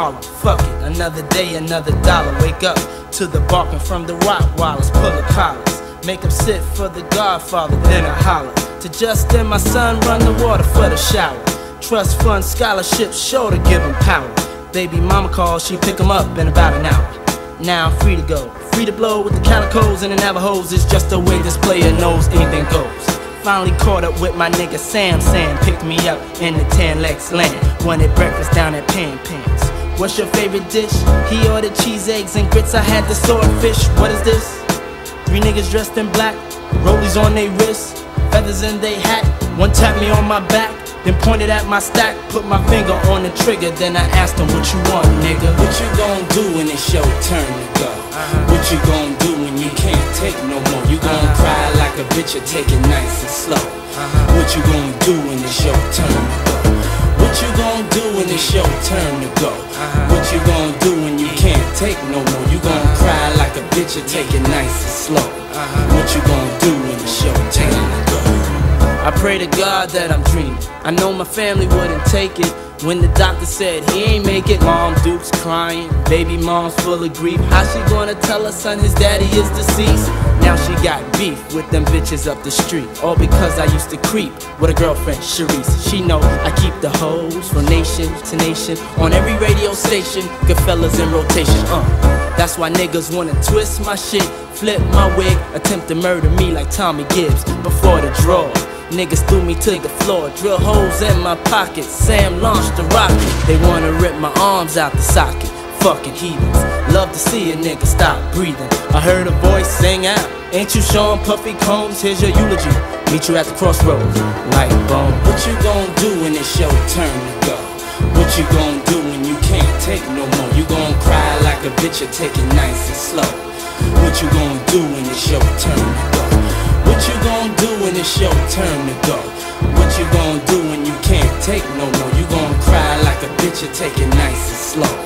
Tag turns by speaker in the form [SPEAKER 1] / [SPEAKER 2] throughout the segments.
[SPEAKER 1] Harlem. Fuck it, another day, another dollar. Wake up to the barking from the Rottweilers. Pull the collars, make them sit for the Godfather. Then I holler to Justin, my son, run the water for the shower. Trust fund scholarship, sure to give him power. Baby mama calls, she pick him up in about an hour. Now I'm free to go, free to blow with the calicos and the Navajos. It's just the way this player knows anything goes. Finally caught up with my nigga Sam. Sam picked me up in the Tan Lex land. Wanted breakfast down at Pan Pans. What's your favorite dish? He ordered cheese, eggs, and grits. I had the swordfish. What is this? 3 niggas dressed in black, rollies on they wrists, feathers in they hat. One tapped me on my back, then pointed at my stack. Put my finger on the trigger, then I asked him, what you want, nigga? What you gon' do when it's your turn to go? What you gon' do when you can't take no more? You gon' cry like a bitch or take it nice and slow? What you gon' do when it's your turn to go? What you gon' do when it's your turn to go? What you gon' do when you can't take no more? You gon' cry like a bitch or take it nice and slow? What you gon' do when it's your turn to go? I pray to God that I'm dreaming. I know my family wouldn't take it when the doctor said he ain't make it. Mom Duke's crying, baby mom's full of grief. How she gonna tell her son his daddy is deceased? Now she got beef with them bitches up the street, all because I used to creep with a girlfriend, Sharice. She know I keep the hoes from nation to nation on every radio station. Goodfellas in rotation. That's why niggas wanna twist my shit, flip my wig, attempt to murder me like Tommy Gibbs before the draw. Niggas threw me to the floor, drill holes in my pocket. Sam launched the rocket. They wanna rip my arms out the socket. Fucking heathens, love to see a nigga stop breathing. I heard a voice sing out, ain't you Sean Puffy Combs? Here's your eulogy, meet you at the crossroads, like bone. What you gon' do when it's your turn to go? What you gon' do when you can't take no more? You gon' cry like a bitch or take it nice and slow? What you gon' do when it's your turn to go? What you gon' do when it's your turn to go? What you gon' do when you can't take no more? You gon' cry like a bitch or take it nice and slow?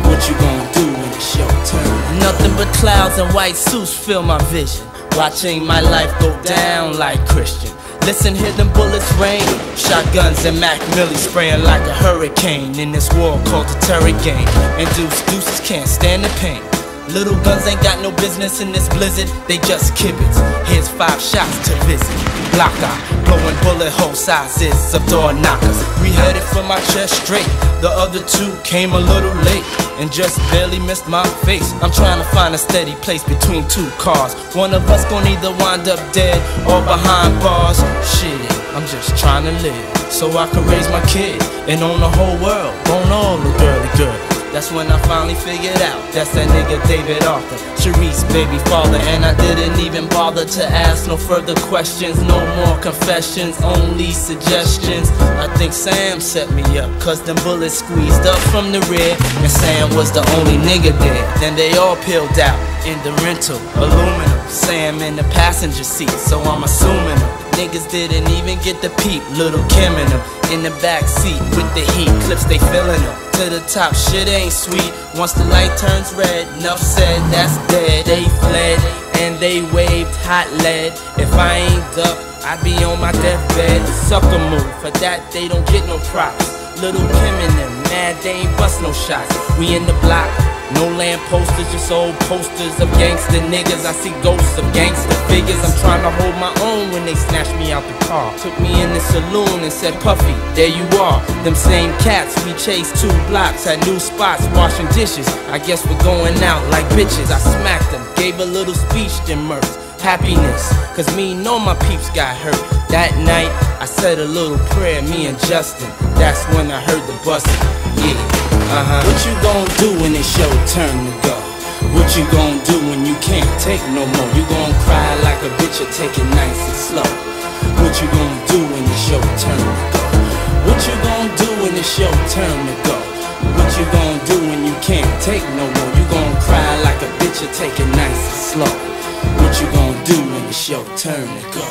[SPEAKER 1] What you gon' do when it's your turn? Nothing but clouds and white suits fill my vision, watching my life go down like Christian. Listen, hear them bullets rain, shotguns and Mac Millie spraying like a hurricane in this war called the terror game. And deuces can't stand the pain. Little guns ain't got no business in this blizzard, they just kibitz. Here's 5 shots to visit. Block eye, blowing bullet hole sizes of door knockers. 3 headed for my chest straight, the other 2 came a little late and just barely missed my face. I'm trying to find a steady place between 2 cars. One of us gon' either wind up dead or behind bars. Shit, I'm just trying to live so I can raise my kid and own the whole world, won't all look girly good. That's when I finally figured out, that's that nigga David Arthur, Sharice baby father. And I didn't even bother to ask no further questions, no more confessions, only suggestions. I think Sam set me up, cause them bullets squeezed up from the rear, and Sam was the only nigga there. Then they all peeled out in the rental, aluminum, Sam in the passenger seat, so I'm assuming them. Niggas didn't even get the peep, little Kim and them in the back seat with the heat clips, they feeling them to the top. Shit ain't sweet once the light turns red. Enough said, that's dead. They fled and they waved hot lead. If I ain't up, I'd be on my deathbed. Sucker move, for that they don't get no props. Little Kim and them, mad they ain't bust no shots. We in the block, no lamp posters, just old posters of gangster niggas. I see ghosts of gangster figures. I'm trying to hold my own when they snatched me out the car. Took me in the saloon and said, Puffy, there you are. Them same cats, we chased 2 blocks at new spots, washing dishes. I guess we're going out like bitches. I smacked them, gave a little speech, then murked. Happiness, cause me know my peeps got hurt. That night, I said a little prayer, me and Justin. That's when I heard the bustin', yeah. What you gon' do when it's your turn to go? What you gon' do when you can't take no more? You gon' cry like a bitch or take it nice and slow? What you gon' do when it's your turn to go? What you gon' do when it's your turn to go? What you gon' do when you can't take no more? You gon' cry like a bitch or take it nice and slow? What you gon' do when it's your turn to go?